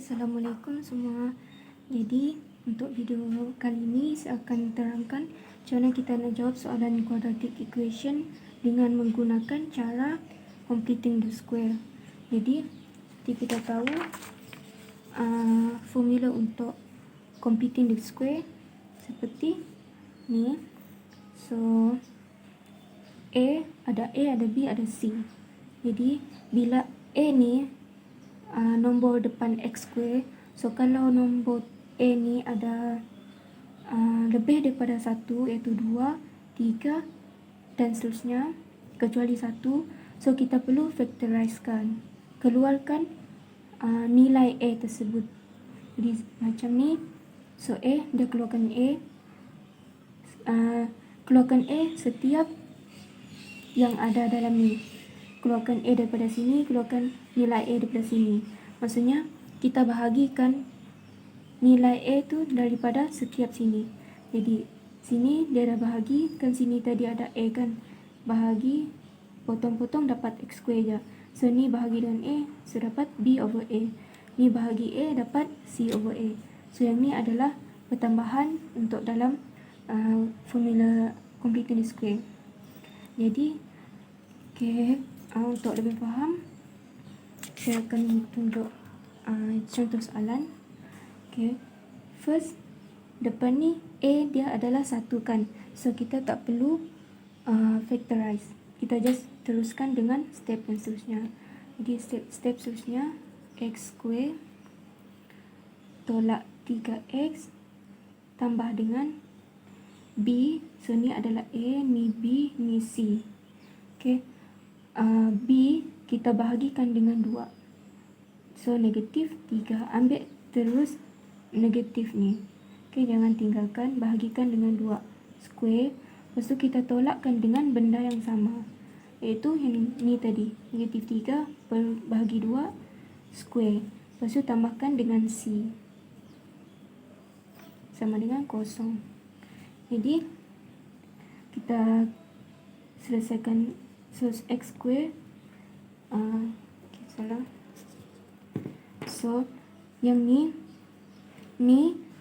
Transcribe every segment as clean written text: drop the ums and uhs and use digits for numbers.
Assalamualaikum semua. Jadi untuk video kali ini saya akan terangkan macam mana kita nak jawab soalan quadratic equation dengan menggunakan cara completing the square. Jadi seperti kita tahu formula untuk completing the square seperti ni. So ada A, ada B, ada C. Jadi bila A ni nombor depan x square, so kalau nombor A ni ada lebih daripada 1, iaitu 2, 3 dan seterusnya kecuali 1, so kita perlu factorizekan, keluarkan nilai A tersebut. Jadi macam ni. So A, dia keluarkan A, keluarkan A setiap yang ada dalam ni. Keluarkan A daripada sini, keluarkan nilai A daripada sini. Maksudnya kita bahagikan nilai A tu daripada setiap sini. Jadi sini dia dah bahagi, kan sini tadi ada A kan, bahagi, potong-potong dapat x square je. So ni bahagi dengan A, so dapat B over A. Ni bahagi A, dapat C over A. So yang ni adalah pertambahan untuk dalam formula completing the square. Jadi untuk lebih faham, saya akan tunjuk contoh soalan. First, depan ni A dia adalah 1 kan, so kita tak perlu factorize. Kita just teruskan dengan step yang seterusnya. Jadi step seterusnya, x square tolak 3x tambah dengan B. So ni adalah A, ni B, ni C. B kita bahagikan dengan 2, so negatif 3. Ambil terus negatif ni. Jangan tinggalkan, bahagikan dengan 2 square. Lepas tu kita tolakkan dengan benda yang sama, iaitu yang ni tadi, negatif 3 bahagi 2 square. Lepas tu tambahkan dengan C sama dengan kosong. Jadi kita selesaikan. So x square salah. So yang ni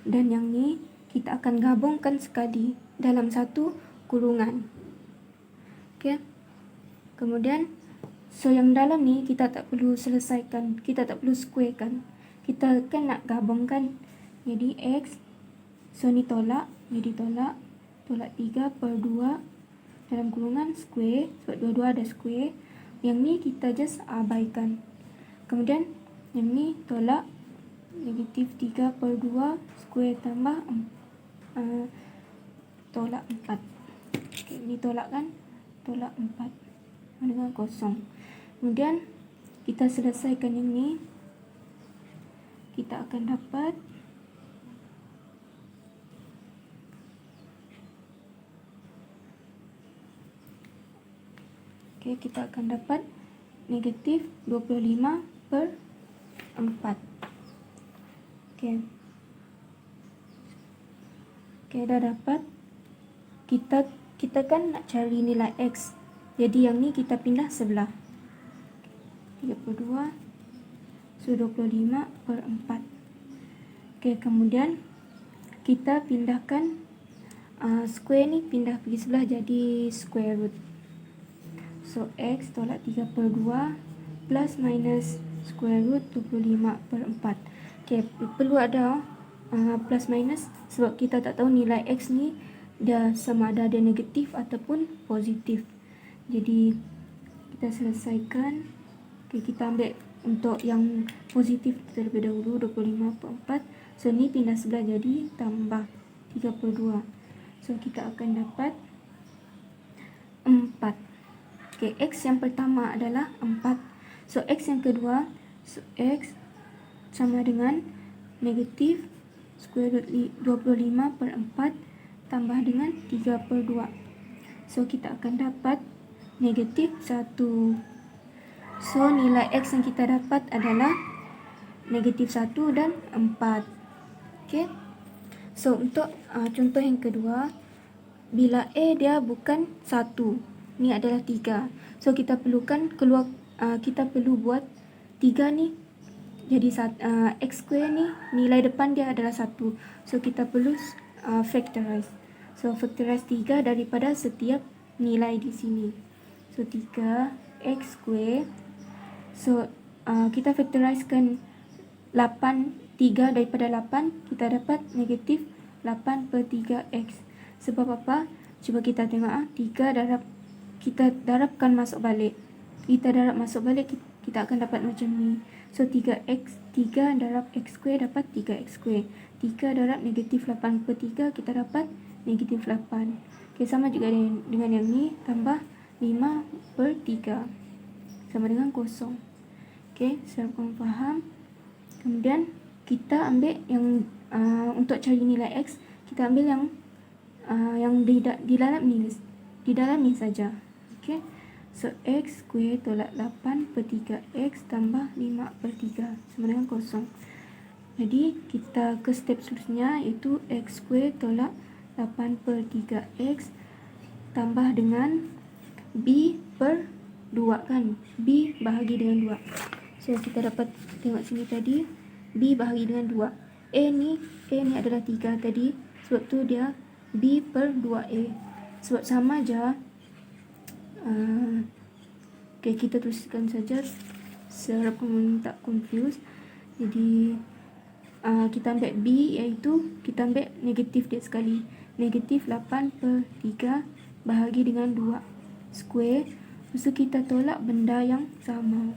dan yang ni kita akan gabungkan sekali dalam satu kurungan. Kemudian so yang dalam ni kita tak perlu selesaikan, kita tak perlu squarekan, kita kan nak gabungkan. Jadi x, so ni tolak, jadi tolak 3/2 dalam kurungan square, sebab dua-dua ada square. Yang ni kita just abaikan. Kemudian yang ni tolak, negatif 3/2 square tambah tolak 4. Ni tolak kan, tolak 4 dengan kosong. Kemudian kita selesaikan yang ni, kita akan dapat kita akan dapat negatif 25/4. Dah dapat. Kita kan nak cari nilai x, jadi yang ni kita pindah sebelah. 32, so 25/4. Kemudian kita pindahkan square ni, pindah pergi sebelah jadi square root. So x tolak 3/2 plus minus square root 25/4. Perlu ada plus minus sebab kita tak tahu nilai x ni dia sama ada dia negatif ataupun positif. Jadi kita selesaikan. Kita ambil untuk yang positif terlebih dahulu, 25/4. So ni pindah sebelah jadi tambah 3/2. So kita akan dapat 4. X yang pertama adalah 4. So x yang kedua, so x sama dengan negatif square root 25/4 tambah dengan 3/2. So kita akan dapat negatif 1. So nilai x yang kita dapat adalah negatif 1 dan 4. So untuk contoh yang kedua, bila A dia bukan 1, ni adalah 3. So kita perlukan kita perlu buat 3 ni Jadi X square ni nilai depan dia adalah 1. So kita perlu factorize. So factorize 3 daripada setiap nilai di sini. So 3x square. So kita factorizekan 8, 3 daripada 8, kita dapat negatif 8/3x. Sebab apa? Cuba kita tengok 3 darab, kita darabkan masuk balik. Kita darab masuk balik, kita akan dapat macam ni. So 3x, 3 darab x square dapat 3x square. 3 darab negatif 8/3, kita dapat negatif 8. Okay, sama juga dengan yang ni, tambah 5/3 sama dengan kosong. Okay, saya korang faham. Kemudian kita ambil yang untuk cari nilai x, kita ambil yang di dalam ni saja. Okay, so x square tolak 8/3x tambah 5/3 sama dengan kosong. Jadi kita ke step seterusnya, iaitu x square tolak 8/3x tambah dengan b/2 kan. B bahagi dengan 2. So kita dapat tengok sini tadi, b bahagi dengan 2. A ni adalah 3 tadi, sebab tu dia b/2a. Sebab sama je. Okay, kita tuliskan saja seharap kamu tak confuse. Jadi kita ambil b, iaitu kita ambil negatif dia sekali. Negatif 8/3 bahagi dengan 2 square. Lepas tu kita tolak benda yang sama.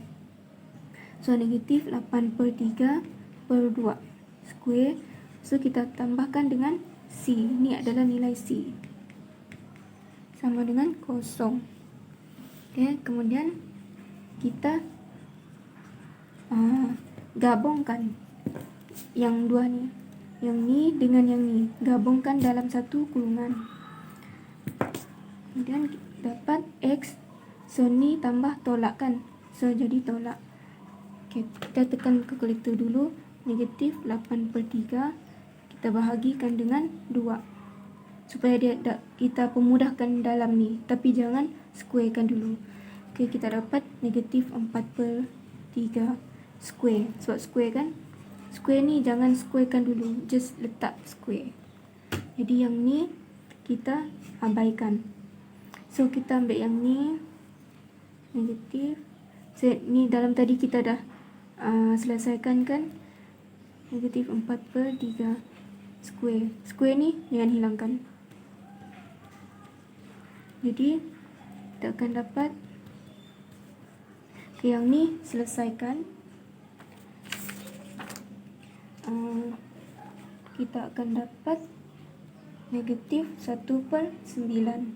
So negatif 8/3/2 square. So kita tambahkan dengan c. Ini adalah nilai c. Sama dengan kosong. Okay, kemudian kita gabungkan yang dua ni. Yang ni dengan yang ni. Gabungkan dalam satu kurungan. Kemudian dapat x. So ni tambah tolak kan. So jadi tolak. Okay, kita tekan kalkulator dulu. Negatif 8/3 kita bahagikan dengan 2. Supaya kita pemudahkan dalam ni. Tapi jangan squarekan dulu. Okay, kita dapat negatif 4/3 square. Sebab square kan. Square ni jangan squarekan dulu. Just letak square. Jadi yang ni kita abaikan. So kita ambil yang ni. Negatif. So ni dalam tadi kita dah selesaikan kan. Negatif 4/3 square. Square ni jangan hilangkan. Jadi kita akan dapat, yang ni selesaikan. Kita akan dapat negatif 1/9.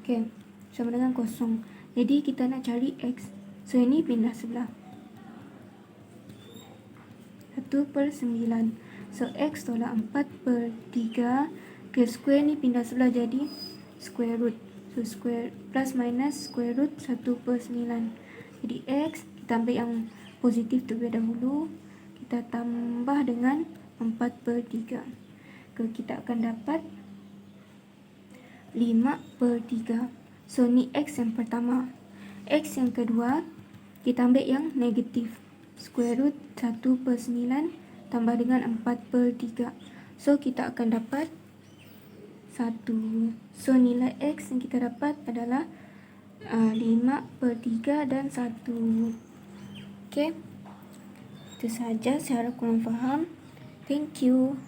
Okay, sama dengan kosong. Jadi kita nak cari x. So ini pindah sebelah. 1/9. So x tolak 4/3. Okay, square ni pindah sebelah jadi square root. So square plus minus square root 1/9. Jadi x, kita ambil yang positif terlebih dahulu. Kita tambah dengan 4/3. Kita akan dapat 5/3. So ni x yang pertama. X yang kedua, kita ambil yang negatif. Square root 1/9 tambah dengan 4/3. So kita akan dapat 1. So nilai x yang kita dapat adalah 5/3 dan 1. Okay, itu saja. Saya harap korang faham. Thank you.